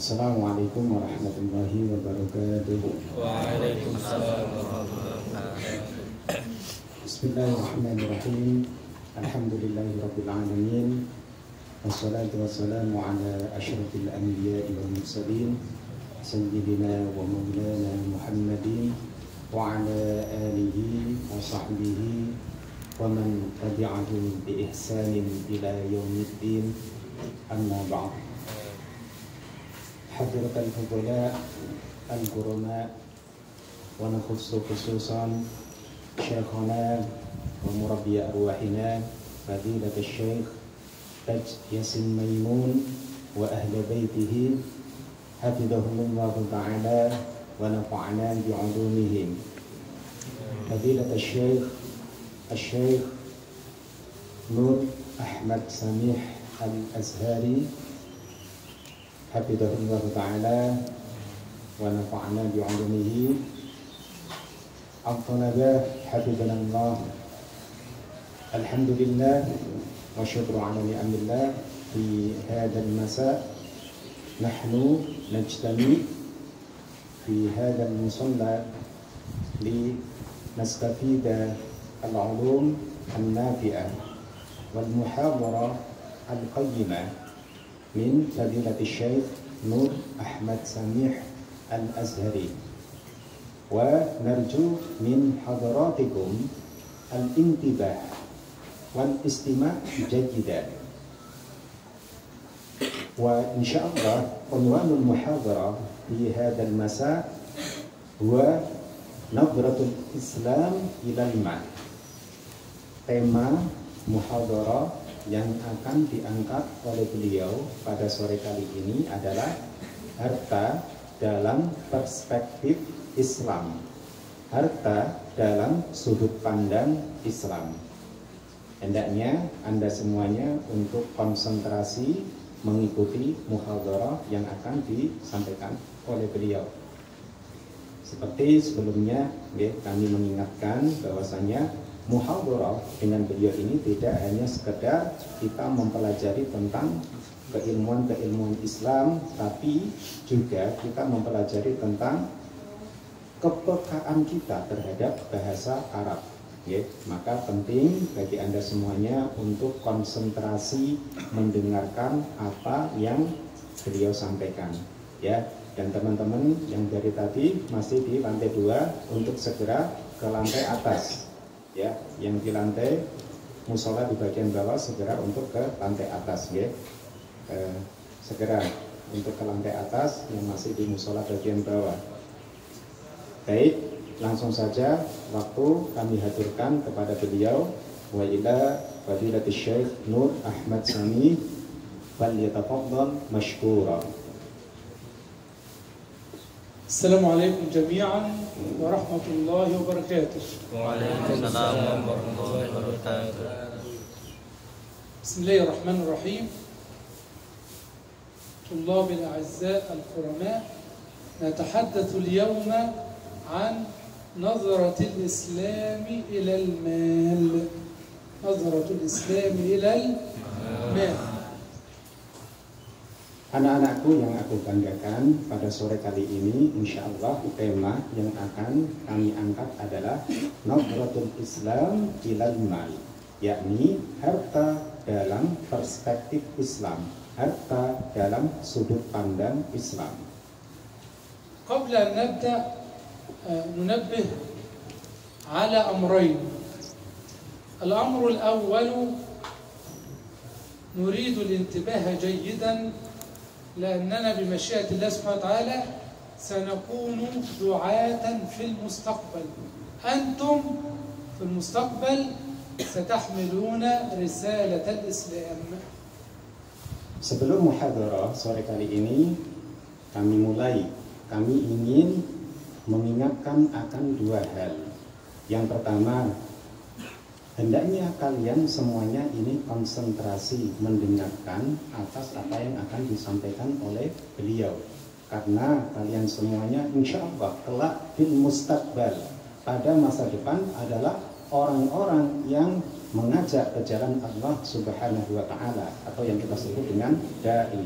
Assalamualaikum warahmatullahi wabarakatuh. Waalaikumsalam warahmatullahi wabarakatuh. Bismillahirrahmanirrahim. Alhamdulillahi rabbil alamin. Wassalatu wassalamu ala asyrafil anbiya'i wal mursalin sayyidina wa maulana Muhammadin wa ala alihi wa sahbihi wa man tabi'ahu bi ihsanin ila yaumiddin. Amma ba'd. Hadratal fudala al-kurama wa nakhussu khususan syekhana wa murabbi arwahina fadilat syekh Taj Yasin Maimun wa ahli baitihi hafidhahumullahu ta'ala wa nafa'ana bi'ulumihim. Fadilat Syekh Nur Ahmad Samih Al-Azhari hafidhahullahu ta'ala wa nafa'ana bi'ulumihi. Al-talabah hafidhanallah. Alhamdulillah wa syukru ala ni'amillah. Fi hadal masa nahnu najtami fi hadal musalla li nastafida al-ulum al-nafi'ah wal muhadara al-qayyimah min fadilati Syekh Nur Ahmad Samih Al-Azhari, wa narju min hadaratikum al-intibah wal istima' jayyidan. Wa insyaallah unwanul muhadharah fi hadzal masa huwa nadratul Islam ilal ma. Tema muhadharah yang akan diangkat oleh beliau pada sore kali ini adalah harta dalam perspektif Islam, harta dalam sudut pandang Islam. Hendaknya Anda semuanya untuk konsentrasi mengikuti muhadharah yang akan disampaikan oleh beliau. Seperti sebelumnya, kami mengingatkan bahwasanya muhadharah dengan beliau ini tidak hanya sekedar kita mempelajari tentang keilmuan Islam, tapi juga kita mempelajari tentang kepekaan kita terhadap bahasa Arab. Maka penting bagi Anda semuanya untuk konsentrasi mendengarkan apa yang beliau sampaikan, Dan teman-teman yang dari tadi masih di lantai 2 untuk segera ke lantai atas. Yang di lantai musola di bagian bawah segera untuk ke lantai atas, segera untuk ke lantai atas yang masih di musola bagian bawah. Baik, langsung saja waktu kami haturkan kepada beliau wa ila fadilati Syekh Nur Ahmad Samih fal yatafaddal mashkura. Assalamualaikum jami'an wa rahmatullahi wa barakatuh. Waalaikumsalam warahmatullahi wabarakatuh. Bismillahirrahmanirrahim. طلاب الأعزاء الكرماء، نتحدث اليوم عن نظرة الإسلام إلى المال. نظرة الإسلام إلى المال. Anak-anakku yang aku banggakan, pada sore kali ini insya Allah tema yang akan kami angkat adalah Nadratul Islam ilal mal, yakni harta dalam perspektif Islam, harta dalam sudut pandang Islam. قبل أن نبدأ ننبه على أمرين. الأمر الأول نريد الانتباه جيدا لأننا بمشيئة الله سبحانه وتعالى سنكون دعاة في المستقبل. أنتم في المستقبل ستحملون رسالة الإسلام. Sebelum muhadharah sore kali ini kami ingin mengingatkan akan dua hal. Yang pertama, hendaknya kalian semuanya ini konsentrasi mendengarkan atas apa yang akan disampaikan oleh beliau, karena kalian semuanya insya Allah kelak fil mustaqbal, pada masa depan adalah orang-orang yang mengajak ke jalan Allah Subhanahu wa Ta'ala, atau yang kita sebut dengan dai.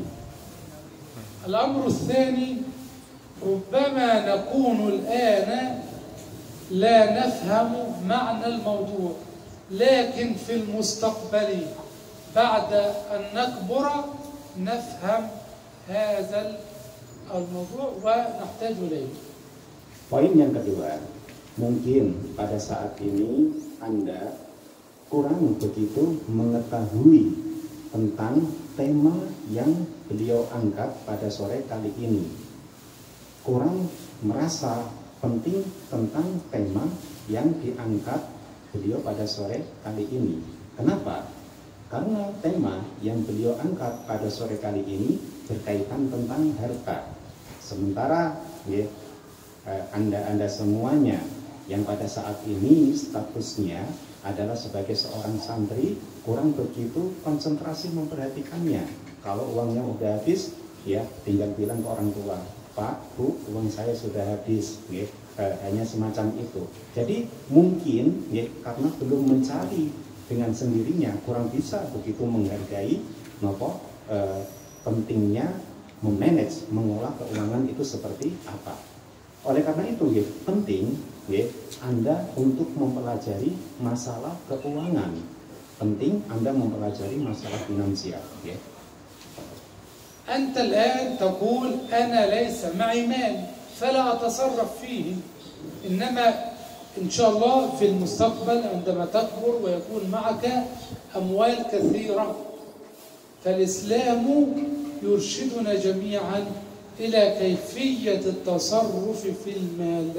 الأمر الثاني ربما نكون الآن لا نفهم معنى الموضوع، لكن في المستقبل بعد أن نكبر نفهم هذا الموضوع ونحتاج إليه. Poin yang kedua, mungkin pada saat ini Anda kurang begitu mengetahui tentang tema yang beliau angkat pada sore kali ini. Kurang merasa penting tentang tema yang diangkat beliau pada sore kali ini. Kenapa? Karena tema yang beliau angkat pada sore kali ini berkaitan tentang harta. Sementara ya, Anda semuanya yang pada saat ini statusnya adalah sebagai seorang santri kurang begitu konsentrasi memperhatikannya. Kalau uangnya udah habis, ya tinggal bilang ke orang tua, Pak, Bu, uang saya sudah habis, ya, hanya semacam itu. Jadi mungkin ya, karena belum mencari dengan sendirinya, kurang bisa begitu menghargai pentingnya memanage, mengolah keuangan itu seperti apa. Oleh karena itu ya, penting ya, Anda untuk mempelajari masalah keuangan. Penting Anda mempelajari masalah finansial ya. أنت الآن تقول أنا ليس معي مال فلا أتصرف فيه، إنما إن شاء الله في المستقبل عندما تكبر ويكون معك أموال كثيرة فالإسلام يرشدنا جميعا إلى كيفية التصرف في المال.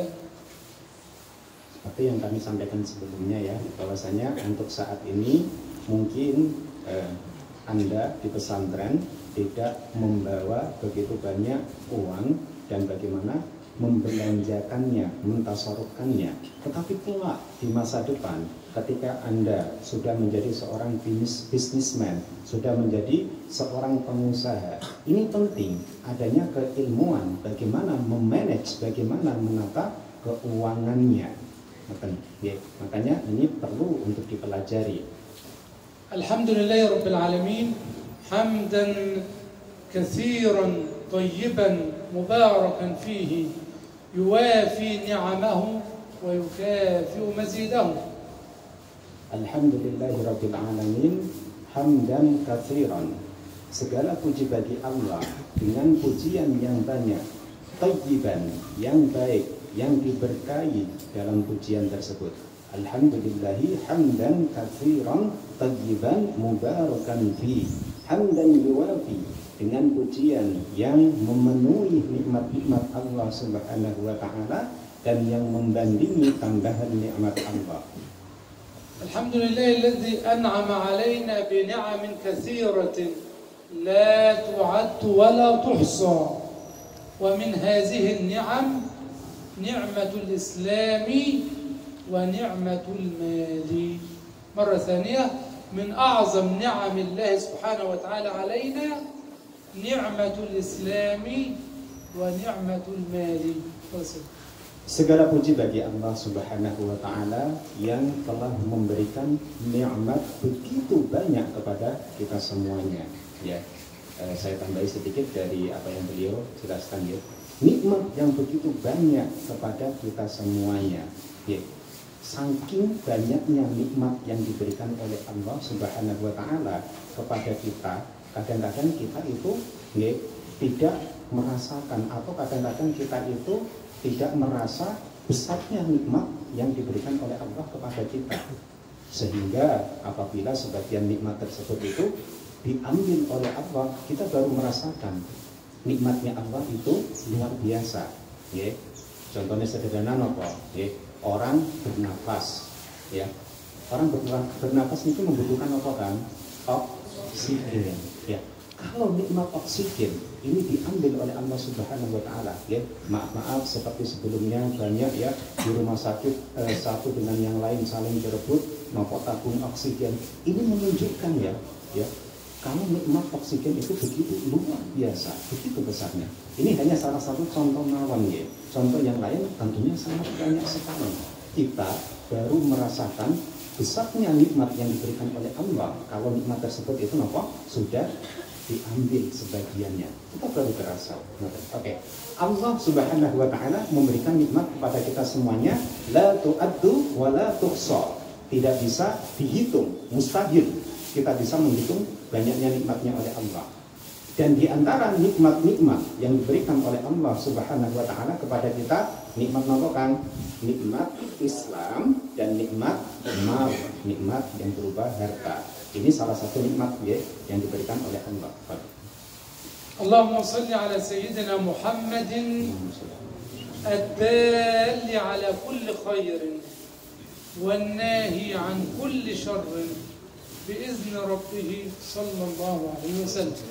Seperti yang kami sampaikan sebelumnya ya, bahwasanya untuk saat ini mungkin Anda di pesantren tidak membawa begitu banyak uang dan bagaimana membelanjakannya, mentasarufkannya. Tetapi kelak di masa depan ketika Anda sudah menjadi seorang businessman, sudah menjadi seorang pengusaha, ini penting adanya keilmuan bagaimana memanage, bagaimana menata keuangannya. Makanya ini perlu untuk dipelajari. Alhamdulillah Rabbil Alamin, hamdan kathiran tayyiban mubarakan fihi yuwafi ni'amahu wa yukafi'u mazidahu. Alhamdulillah Rabbil Alamin, hamdan kathiran, segala puji bagi Allah dengan pujian yang banyak, tayyiban, yang baik, yang diberkahi dalam pujian tersebut. Alhamdulillahi hamdan katsiran tayyiban mubarakan fi, hamdan yuwafi, dengan pujian yang memenuhi nikmat-nikmat Allah Subhanahu wa taala dan yang membandingi tambahan nikmat Allah. Alhamdulillahilladzi an'ama 'alaina bi ni'amin katsiratin la tu'addu wa la tuhsa, wa min hadhihi an-ni'am ni'matul islami ونعمة المال. مرة ثانية، من أعظم نعم الله سبحانه وتعالى علينا نعمة الإسلام ونعمة المال. Segala puji bagi Allah Subhanahu wa taala yang telah memberikan nikmat begitu banyak kepada kita semuanya. Ya, saya tambahi sedikit dari apa yang beliau jelaskan ya. Nikmat yang begitu banyak kepada kita semuanya. Ya. Saking banyaknya nikmat yang diberikan oleh Allah Subhanahu wa taala kepada kita, kadang-kadang kita itu ya, tidak merasakan atau kadang-kadang kita itu tidak merasa besarnya nikmat yang diberikan oleh Allah kepada kita. Sehingga apabila sebagian nikmat tersebut itu diambil oleh Allah, kita baru merasakan nikmatnya Allah itu luar biasa. Ya. Contohnya sederhana apa? Ya. Orang bernafas, ya. Orang bernafas itu membutuhkan apa kan? Oksigen, ya. Kalau nikmat oksigen ini diambil oleh Allah Subhanahu wa taala, ya. Maaf seperti sebelumnya banyak ya di rumah sakit satu dengan yang lain saling berebut nopo tabung oksigen. Ini menunjukkan ya, kalau nikmat oksigen itu begitu luar biasa, begitu besarnya. Ini hanya salah satu contoh mawon ya. Contoh yang lain tentunya sangat banyak sekali. Kita baru merasakan besarnya nikmat yang diberikan oleh Allah kalau nikmat tersebut itu sudah diambil sebagiannya, kita baru terasa. Oke. Allah Subhanahu wa taala memberikan nikmat kepada kita semuanya, la tu'addu wa la tuhsa. Tidak bisa dihitung, mustahil kita bisa menghitung banyaknya nikmatnya oleh Allah. Dan di antara nikmat-nikmat yang diberikan oleh Allah Subhanahu wa taala kepada kita, nikmat apa Kang? Nikmat Islam dan nikmat mal, nikmat yang berupa harta. Ini salah satu nikmat ya yang diberikan oleh Allah. Allahumma salli ala sayyidina Muhammadin ad-dalli ala kulli khairin wan nahi an kulli sharrin biizni rabbih sallallahu alaihi wasallam.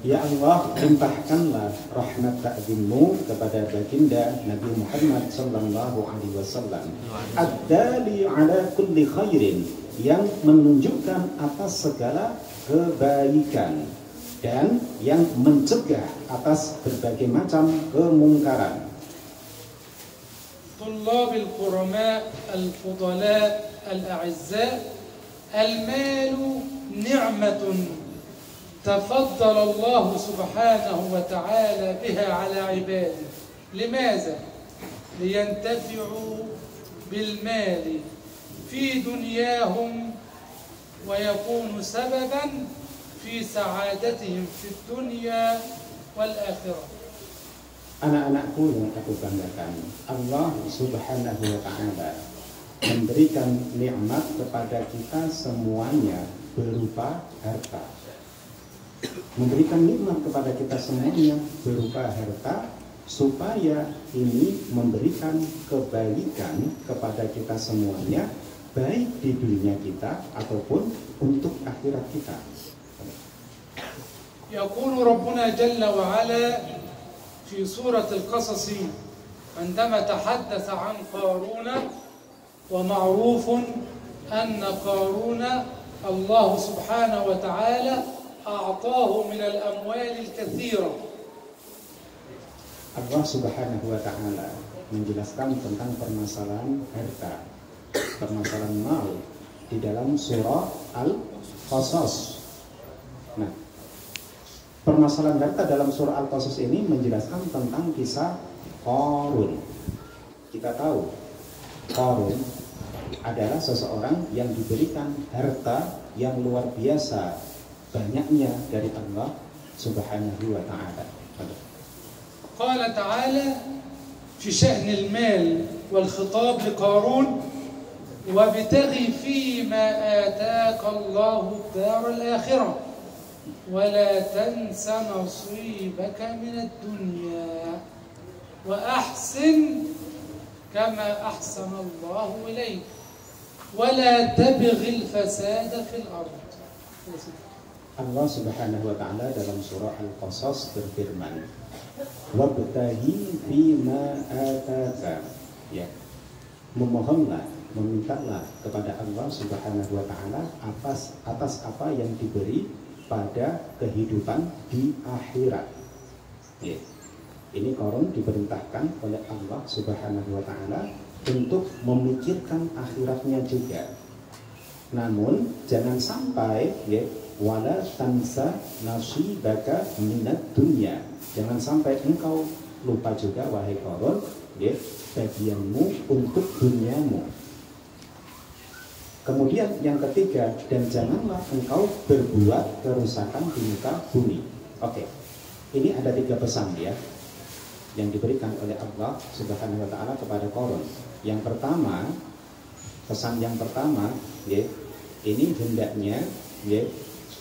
Ya Allah, limpahkanlah rahmat ta'zimmu kepada baginda Nabi Muhammad sallallahu alaihi wasallam. Ad-dali ala kulli khairin, yang menunjukkan atas segala kebaikan dan yang mencegah atas berbagai macam kemungkaran. Tullabil qurama al-fudala al-a'izza, al-malu ni'matun تفضل الله سبحانه وتعالى بها على عباده. لماذا؟ لينتفعوا بالمال في دنياهم ويكون سببا في سعادتهم في الدنيا والآخرة. Anak-anakku yang aku banggakan, Allah Subhanahu wa taala memberikan nikmat kepada kita semuanya berupa harta. Memberikan nikmat kepada kita semuanya berupa harta, supaya ini memberikan kebaikan kepada kita semuanya, baik di dunia kita ataupun untuk akhirat kita. يقول ربنا جل وعلا في سورة القصص عندما تحدث عن قارون، ومعروف أن قارون الله سبحانه وتعالى أعطاه من الأموال الكثيرة. Allah Subhanahu wa taala menjelaskan tentang permasalahan harta, permasalahan mal di dalam surah Al-Qasas. Nah, permasalahan harta dalam surah Al-Qasas ini menjelaskan tentang kisah Qarun. Kita tahu Qarun adalah seseorang yang diberikan harta yang luar biasa banyaknya dari Allah Subhanahu wa taala. قال تعالى في شأن المال والخطاب لقارون: وابتغ فيما آتاك الله الدار الآخرة ولا تنس نصيبك من الدنيا وأحسن كما أحسن الله إليك ولا تبغ الفساد في الأرض. Allah Subhanahu wa taala dalam surah Al-Qasas berfirman, "Wabtaghi fima ataka." Ya. Memohonlah, memintalah kepada Allah Subhanahu wa taala atas apa yang diberi pada kehidupan di akhirat. Ya. Ini Qarun diperintahkan oleh Allah Subhanahu wa taala untuk memikirkan akhiratnya juga. Namun jangan sampai ya, wala tansa nasibaka minad dunya. Jangan sampai engkau lupa juga wahai Qarun, ya, bagianmu untuk duniamu. Kemudian yang ketiga, dan janganlah engkau berbuat kerusakan di muka bumi. Oke. Ini ada 3 pesan ya yang diberikan oleh Allah Subhanahu wa taala kepada Qarun. Yang pertama, pesan yang pertama, ya, ini hendaknya ya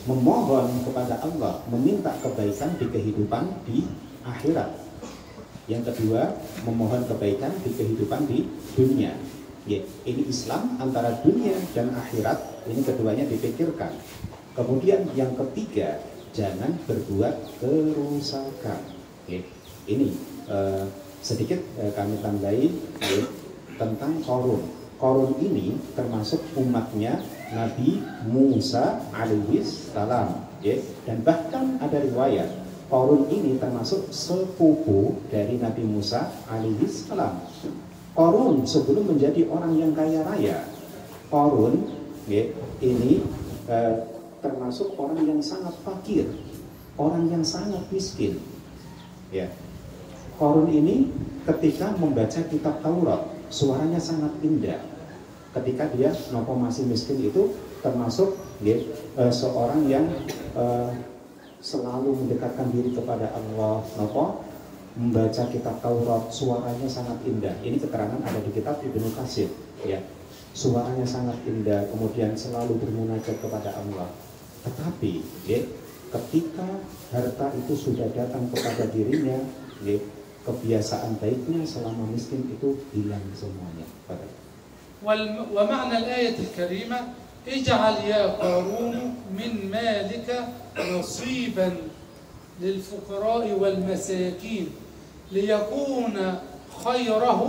memohon kepada Allah, meminta kebaikan di kehidupan di akhirat. Yang kedua, memohon kebaikan di kehidupan di dunia. Ya, ini Islam antara dunia dan akhirat, ini keduanya dipikirkan. Kemudian yang ketiga, jangan berbuat kerusakan. Ya, ini sedikit kami tambahin ya, tentang Qarun. Qarun ini termasuk umatnya Nabi Musa alaihi salam, ya. Dan bahkan ada riwayat Qarun ini termasuk sepupu dari Nabi Musa alaihi salam. Qarun sebelum menjadi orang yang kaya raya, Qarun ya, ini termasuk orang yang sangat fakir. orang yang sangat miskin. Ya. Qarun ini ketika membaca kitab Taurat, suaranya sangat indah. Ketika dia nopo masih miskin itu termasuk seorang yang selalu mendekatkan diri kepada Allah, nopo membaca kitab Taurat, suaranya sangat indah. Ini keterangan ada di kitab Ibnu Katsir, ya. Suaranya sangat indah, kemudian selalu bermunajat kepada Allah. Tetapi, ya, ketika harta itu sudah datang kepada dirinya, ya, kebiasaan baiknya selama miskin itu hilang semuanya. ومعنى الآية الكريمة اجعل يا قارون من مالك نصيبا للفقراء والمساكين ليكون خيره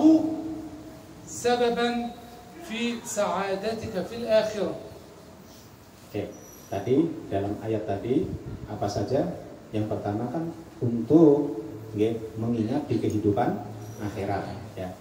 سببا في سعادتك في الآخرة. Oke, tadi dalam ayat tadi apa saja? Yang pertama kan untuk mengingat di kehidupan akhirat, ya.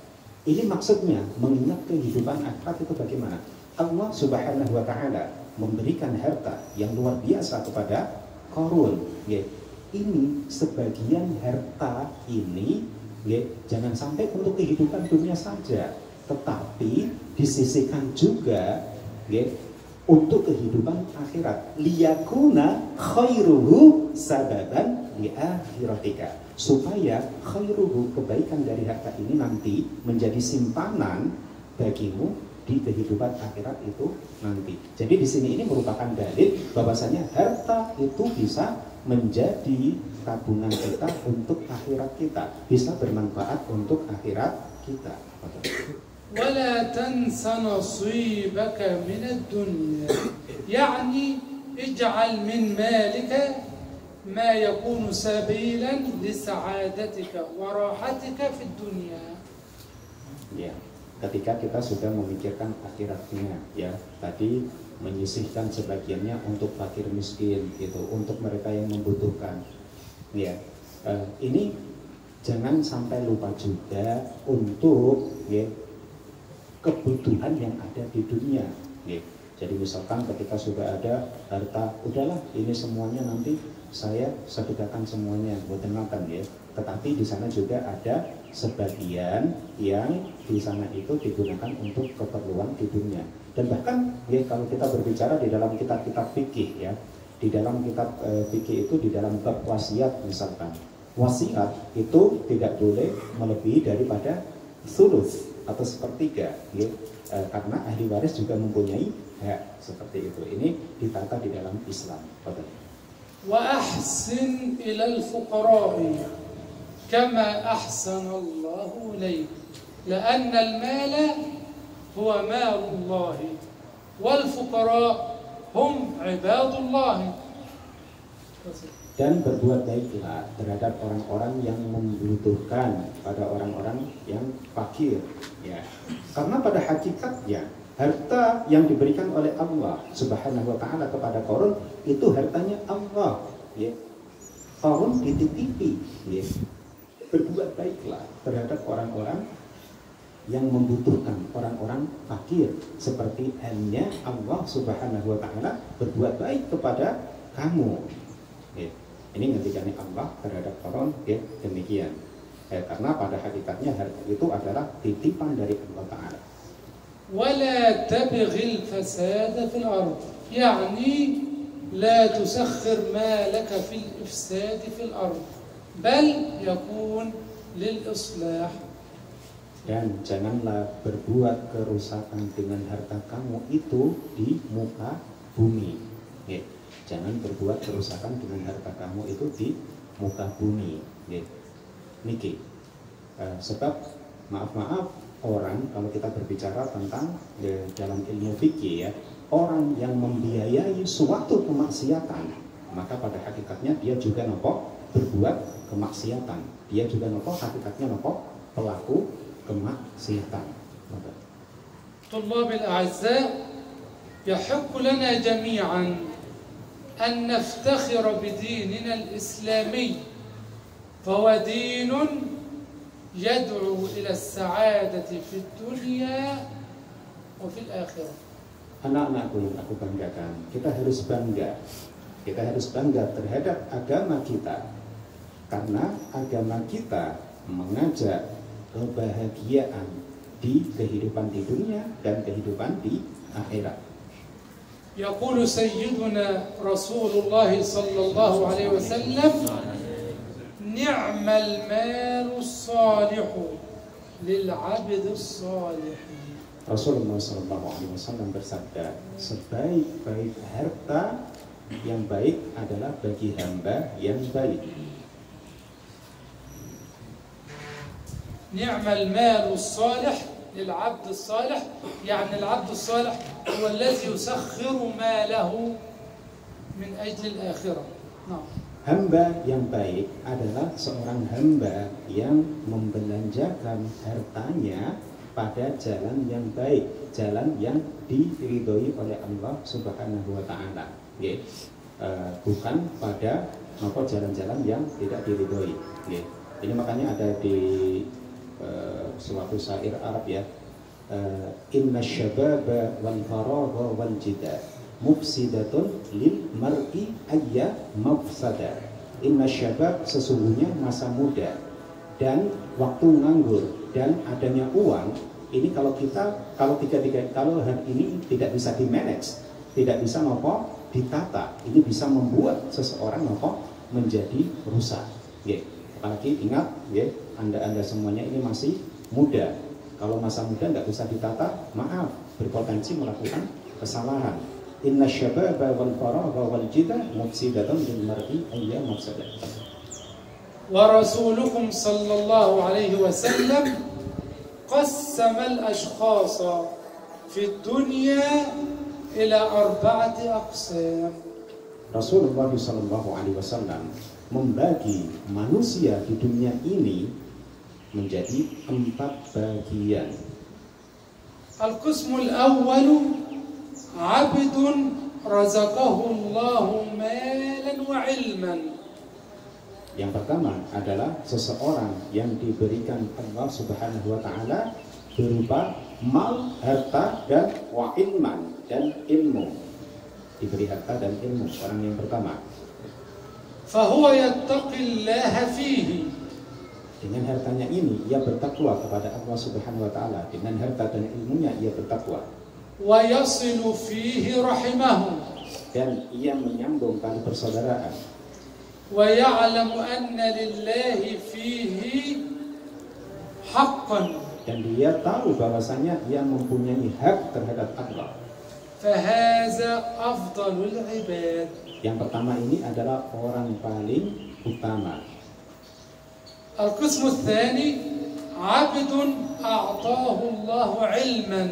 Ini maksudnya mengingat kehidupan akhirat itu bagaimana? Allah Subhanahu wa taala memberikan harta yang luar biasa kepada Qarun, ya. Ini sebagian harta ini, ya, jangan sampai untuk kehidupan dunia saja, tetapi disisihkan juga, ya, untuk kehidupan akhirat. Liyakuna khairuhu sababan li akhiratika, supaya khairuhu, kebaikan dari harta ini nanti menjadi simpanan bagimu di kehidupan akhirat itu nanti. Jadi di sini ini merupakan dalil bahwasanya harta itu bisa menjadi tabungan kita untuk akhirat kita, bisa bermanfaat untuk akhirat kita. ولا تنس نصيبك من الدنيا يعني اجعل من مالك ما يكون سبيلا لسعادتك وراحتك في الدنيا. Ya, ketika kita sudah memikirkan akhiratnya, ya, tadi menyisihkan sebagiannya untuk fakir miskin, gitu, untuk mereka yang membutuhkan. Ya, ini jangan sampai lupa juga untuk, ya, kebutuhan yang ada di dunia, ya. Jadi misalkan ketika sudah ada harta, udahlah ini semuanya nanti saya sedekahkan semuanya buat makan, ya. Tetapi di sana juga ada sebagian yang di sana itu digunakan untuk keperluan di dunia. Dan bahkan, ya, kalau kita berbicara di dalam kitab-kitab fikih, ya, di dalam kitab fikih itu di dalam bab wasiat misalkan, wasiat itu tidak boleh melebihi daripada sulus atau sepertiga, ya, karena ahli waris juga mempunyai hak seperti itu. Ini ditata di dalam Islam. وأحسن إلى الفقراء كما أحسن الله إليك لأن المال هو مال الله والفقراء هم عباد الله. Dan berbuat baiklah terhadap orang-orang yang membutuhkan, pada orang-orang yang fakir, ya. Karena pada hakikatnya harta yang diberikan oleh Allah Subhanahu wa taala kepada Qarun itu hartanya Allah, ya. Qarun dititipi, ya. Berbuat baiklah terhadap orang-orang yang membutuhkan, orang-orang fakir, seperti halnya Allah Subhanahu wa taala berbuat baik kepada kamu, ya. Ini ngendikannya Allah terhadap Qarun, ya, demikian. Karena pada hakikatnya harta itu adalah titipan dari Allah Ta'ala. ولا تبغ الفساد في الأرض يعني لا تسخر مالك في الإفساد في الأرض بل يكون للإصلاح. Dan janganlah berbuat kerusakan dengan harta kamu itu di muka bumi, ya. Jangan berbuat kerusakan dengan harta kamu itu di muka bumi, ya. Niki, sebab maaf orang, kalau kita berbicara tentang dalam ilmu fikih, ya, orang yang membiayai suatu kemaksiatan, maka pada hakikatnya dia juga nopo berbuat kemaksiatan. Dia juga nopo hakikatnya nopo pelaku kemaksiatan. طلاب الأعزاء يحق لنا جميعا أن نفتخر بديننا الإسلامي فهو دين يدعو إلى السعادة في الدنيا وفي الآخرة. Anak-anakku yang aku banggakan, kita harus bangga Kita harus bangga terhadap agama kita, karena agama kita mengajak kebahagiaan di kehidupan di dunia dan kehidupan di akhirat. يقول سيدنا رسول الله صلى الله عليه وسلم نعم المال الصالح للعبد الصالح. Rasulullah SAW bersabda, sebaik-baik harta yang baik adalah bagi hamba yang baik. نعم المال الصالح للعبد الصالح، يعني العبد الصالح هو الذي يسخر ماله من أجل الآخرة. نعم. Hamba yang baik adalah seorang hamba yang membelanjakan hartanya pada jalan yang baik, jalan yang diridhoi oleh Allah Subhanahu wa taala. Bukan pada jalan-jalan yang tidak diridhoi. Ini makanya ada di suatu syair Arab ya, inna syababa wal faragha wal jida mufsidatun lil mar'i ayya mafsada. Inna syabab, sesungguhnya masa muda dan waktu nganggur dan adanya uang ini, kalau hari ini tidak bisa di-manage, tidak bisa ditata, ini bisa membuat seseorang menjadi rusak. Apalagi ingat Anda semuanya ini masih muda. Kalau masa muda nggak bisa ditata, maaf, berpotensi melakukan kesalahan. Inna syababa wal faragha wal jida mufsidatun lil mar'i ayya mafsada. Wa rasulukum sallallahu alaihi wasallam qassama al-ashkhasa fi dunya ila 4 aqsam. Rasulullah sallallahu alaihi wasallam membagi manusia di dunia ini menjadi 4 bagian. Al-qismul awwal 'abdun razaqahu Allahu malan wa 'ilman. Yang pertama adalah seseorang yang diberikan Allah Subhanahu wa taala berupa mal, harta, dan wa ilman, dan ilmu. Diberi harta dan ilmu, orang yang pertama. Fahuwa yattaqillaha fihi. Dengan hartanya ini ia bertakwa kepada Allah Subhanahu wa taala. Dengan harta dan ilmunya ia bertakwa. Wa yasilu fihi rahimahu. Dan ia menyambung tali persaudaraan. Wa ya'lamu anna lillahi fihi haqqan. Dan dia tahu bahwasanya ia mempunyai hak terhadap Allah. Fahaza afdalul ibad. Yang pertama ini adalah orang paling utama. Al-qismu tsani 'abdun a'tahu Allahu 'ilman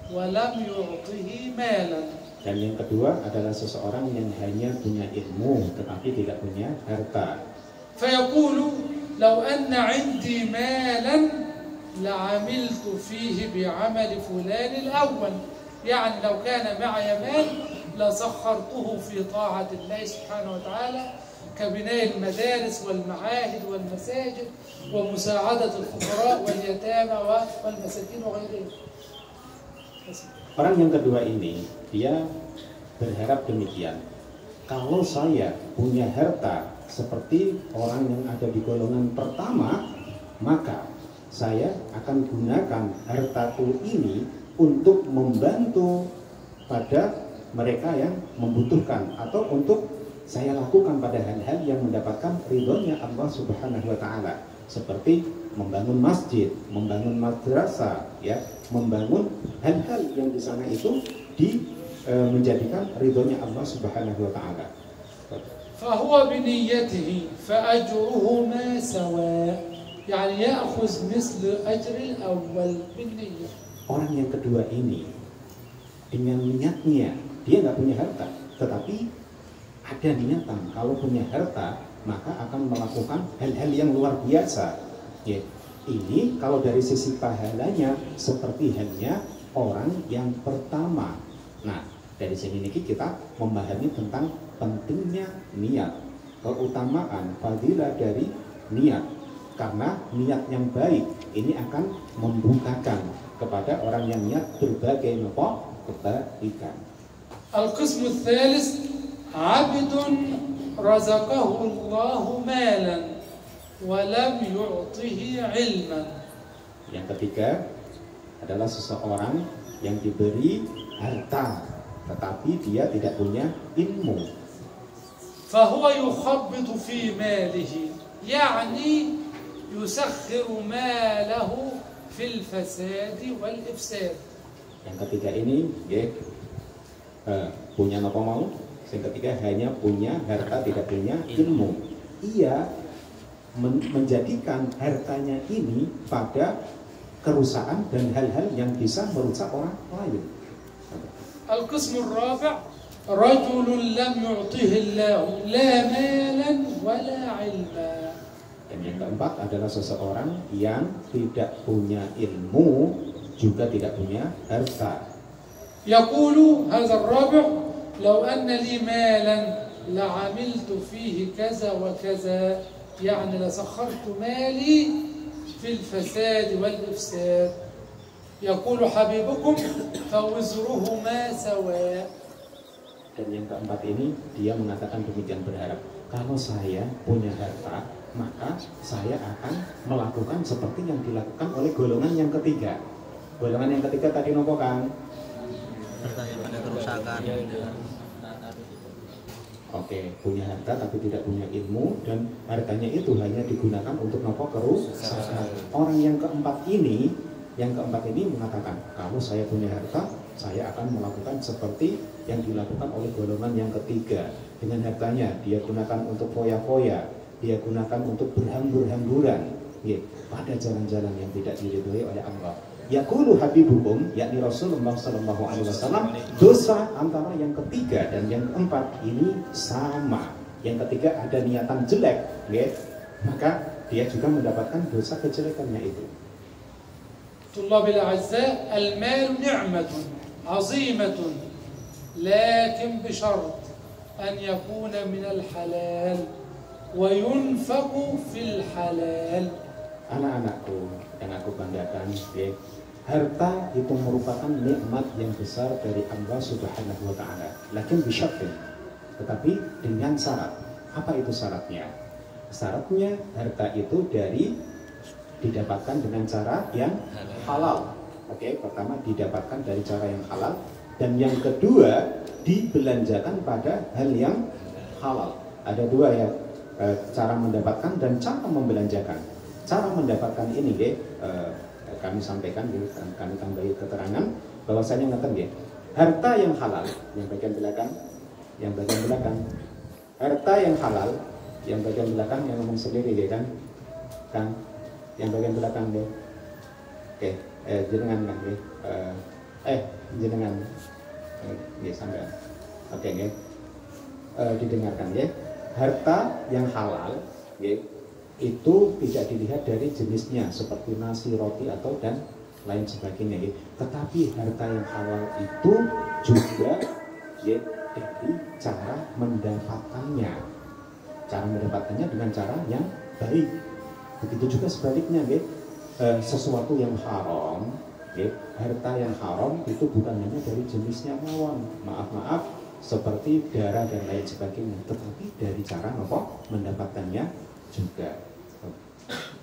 wa lam yu'tihi malan. Dan yang kedua adalah seseorang yang hanya punya ilmu tetapi tidak punya harta. Fayaqulu law anna 'indi malan la'amiltu fihi bi'amali fulan al-awwal. يعني لو كان معي مال لسخرته في طاعة الله سبحانه وتعالى كبناء المدارس والمعاهد والمساجد ومساعدة الفقراء واليتامى والمساكين وغيرهم. Orang yang kedua ini dia berharap demikian. Kalau saya punya harta seperti orang yang ada di golongan pertama, maka saya akan gunakan hartaku ini untuk membantu pada mereka yang membutuhkan, atau untuk saya lakukan pada hal-hal yang mendapatkan ridhonya Allah Subhanahu wa taala, seperti membangun masjid, membangun madrasah, ya, membangun hal-hal yang di sana itu menjadikan ridhonya Allah Subhanahu wa taala. Fahuwa biniyatihi fa ajruhuma sawa. Yani ya'khudh misl ajri al-awwal binniyah. Orang yang kedua ini dengan niatnya, dia nggak punya harta, tetapi ada niatan kalau punya harta maka akan melakukan hal-hal yang luar biasa. Ya, ini kalau dari sisi pahalanya seperti halnya orang yang pertama. Nah, dari sini kita memahami tentang pentingnya niat, keutamaan fadilah dari niat, karena niat yang baik ini akan membukakan kepada orang yang niat berbagai kebaikan. Al-qismu tsalits Abdun razaqahu Allahu malan wa lam yu'tihi ilman. Yang ketiga adalah seseorang yang diberi harta tetapi dia tidak punya ilmu. Fahuwa yukhabbitu fi malihi, yani yusakhiru malahu fil fasadi wal ifsad. Yang ketiga ini ya, punya apa mau? Yang ketiga hanya punya harta tidak punya ilmu. Ia menjadikan hartanya ini pada kerusakan dan hal-hal yang bisa merusak orang lain. Al-qismur rabi' rajulun lam yu'tihi Allah la malan wala ilma. Dan yang keempat adalah seseorang yang tidak punya ilmu juga tidak punya harta. Yaqulu hadha ar-rabi' law anna li malan la'amiltu fihi kaza wa kaza, yani la sakhartu mali في الفساد والإفساد. يقول حبيبكم فوزرهما سواء. Dan yang keempat ini dia mengatakan demikian, berharap kalau saya punya harta maka saya akan melakukan seperti yang dilakukan oleh golongan yang ketiga. Golongan yang ketiga tadi nopo kan? Bertanya pada kerusakan. Oke, punya harta tapi tidak punya ilmu dan hartanya itu hanya digunakan untuk nopo kerusakan. Orang yang keempat ini mengatakan kalau saya punya harta, saya akan melakukan seperti yang dilakukan oleh golongan yang ketiga. Dengan hartanya dia gunakan untuk foya-foya, dia gunakan untuk berhambur-hamburan ya, pada jalan-jalan yang tidak diridhoi oleh Allah. Yaqulu habibukum, yakni Rasulullah sallallahu alaihi wasallam, dosa antara yang ketiga dan yang keempat ini sama. Yang ketiga ada niatan jelek, ya, maka dia juga mendapatkan dosa kejelekannya itu. Tullabil a'azza, al-mal ni'matun 'azimatun, lakin bi syart an yakuna min al-halal wa yunfaqu fil halal. Anak-anakku yang aku banggakan, ya, harta itu merupakan nikmat yang besar dari Allah Subhanahu wa taala. Lakin bisyartin, tetapi dengan syarat. Apa itu syaratnya? Syaratnya harta itu didapatkan dengan cara yang halal. Oke, pertama didapatkan dari cara yang halal, dan yang kedua dibelanjakan pada hal yang halal. Ada dua ya, cara mendapatkan dan cara membelanjakan. Cara mendapatkan ini ya, kami sampaikan, kami tambahi keterangan bahwasanya ngeten ya, harta yang halal yang bagian belakang, harta yang halal yang bagian belakang, yang ngomong sendiri ya kan, yang bagian belakang ya, oke, jenengan kan ya, jenengan ya sampai, oke ya, didengarkan ya, harta yang halal ya, itu tidak dilihat dari jenisnya seperti nasi, roti atau dan lain sebagainya ya. Tetapi harta yang halal itu juga ya, dari cara mendapatkannya. Cara mendapatkannya dengan cara yang baik. Begitu juga sebaliknya ya. Sesuatu yang haram ya, harta yang haram itu bukan hanya dari jenisnya mawon. Maaf seperti darah dan lain sebagainya, tetapi dari cara apa mendapatkannya juga.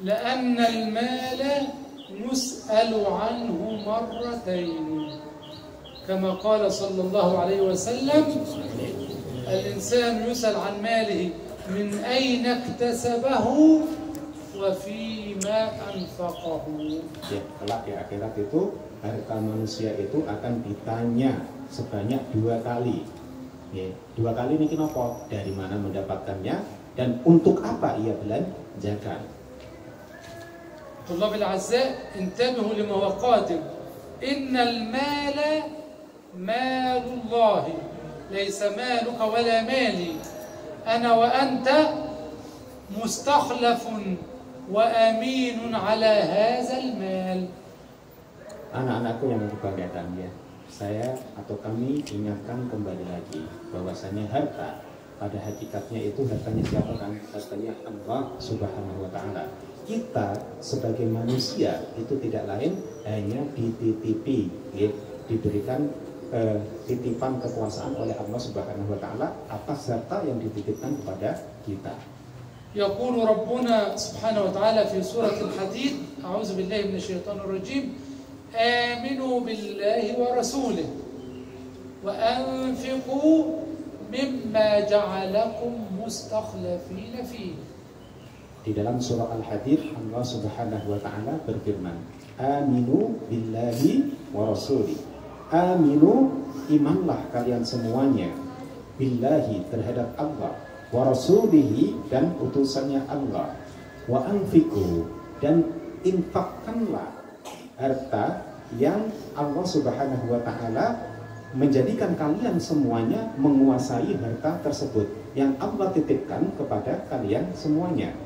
لأن المال يسأل عنه مرتين كما قال صلى الله عليه وسلم الإنسان يسأل عن ماله من أين اكتسبه وفيما أنفقه. Ya, kelak di akhirat itu harta manusia itu akan ditanya sebanyak 2 kali. Ya, 2 kali ini kenapa? Dari mana mendapatkannya dan untuk apa ia belanjakan. طلاب الأعزاء انتبهوا لما هو قادم. إن المال مال الله ليس مالك ولا مالي. أنا وأنت مستخلف وأمين على هذا المال. Anak-anakku yang dibanggakan ya, saya atau kami ingatkan kembali lagi bahwasanya harta pada hakikatnya itu hartanya siapa kan? Hartanya Allah Subhanahu wa taala. Kita sebagai manusia itu tidak lain hanya dititipi, ya, diberikan titipan kekuasaan oleh Allah Subhanahu wa taala atas harta yang dititipkan kepada kita. يقول ربنا سبحانه وتعالى في سورة الحديد أعوذ بالله من الشيطان الرجيم آمنوا بالله ورسوله وأنفقوا مما جعلكم مستخلفين فيه. Di dalam surah Al-Hadid Allah Subhanahu wa taala berfirman, Aminu billahi wa rasuli. Aminu, imanlah kalian semuanya, billahi terhadap Allah, wa rasulihi dan utusannya Allah, wa anfiqu dan infakkanlah harta yang Allah Subhanahu wa taala menjadikan kalian semuanya menguasai harta tersebut yang Allah titipkan kepada kalian semuanya.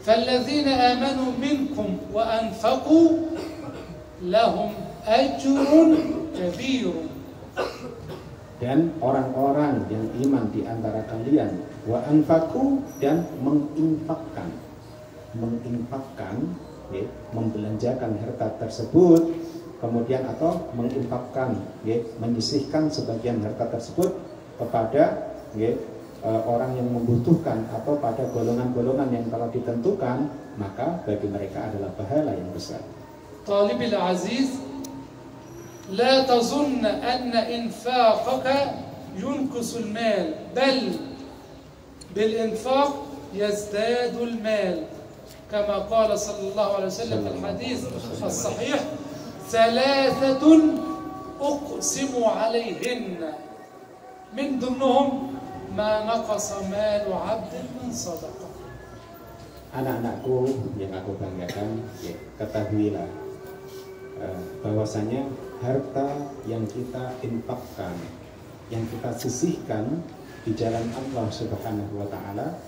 فالذين آمنوا منكم وأنفقوا لهم أجر كبير. Dan orang-orang yang iman di antara kalian wa anfaqu dan menginfakkan ya, membelanjakan harta tersebut, kemudian atau menginfakkan ya, menyisihkan sebagian harta tersebut kepada ya, orang yang membutuhkan atau pada golongan-golongan yang telah ditentukan, maka bagi mereka adalah pahala yang besar. طالب العزيز لا تظن أن إنفاقك ينقص المال بل بالإنفاق يزداد المال كما قال صلى الله عليه وسلم في الحديث الصحيح ثلاثة أقسم عليهن من ضمنهم ما نقص مال عبد من صدقة. Anak-anakku yang aku banggakan, ya, ketahuilah bahwasanya harta yang kita infakkan, yang kita sisihkan di jalan Allah Subhanahu wa taala,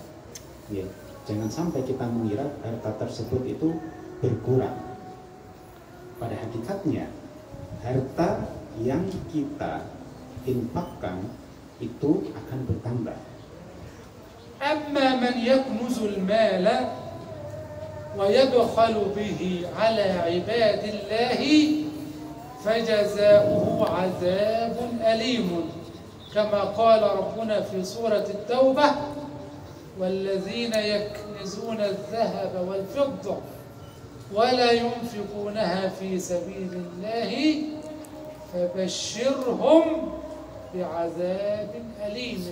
ya, jangan sampai kita mengira harta tersebut itu berkurang. Pada hakikatnya harta yang kita infakkan itu akan bertambah. أما من يكنز المال ويبخل به على عباد الله فجزاؤه عذاب أليم كما قال ربنا في سورة التوبة والذين يكنزون الذهب والفضة ولا ينفقونها في سبيل الله فبشرهم بعذاب أليم.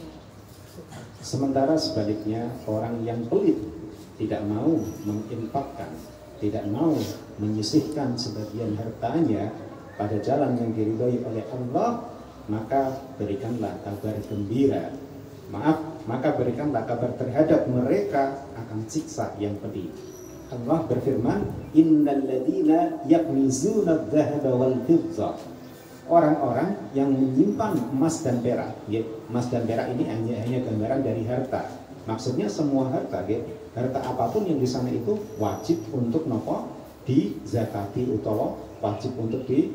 Sementara sebaliknya orang yang pelit, tidak mau menginfakkan, tidak mau menyisihkan sebagian hartanya pada jalan yang diridhoi oleh Allah, maka berikanlah kabar gembira. Maka berikanlah kabar terhadap mereka akan siksa yang pedih. Allah berfirman, Innal ladzina yaknizuna adh-dhahaba wal fiddah. Orang-orang yang menyimpan emas dan perak, ya, emas dan perak ini hanya gambaran dari harta. Maksudnya semua harta, ya, harta apapun yang di sana itu wajib untuk nopo di zakati utawa wajib untuk di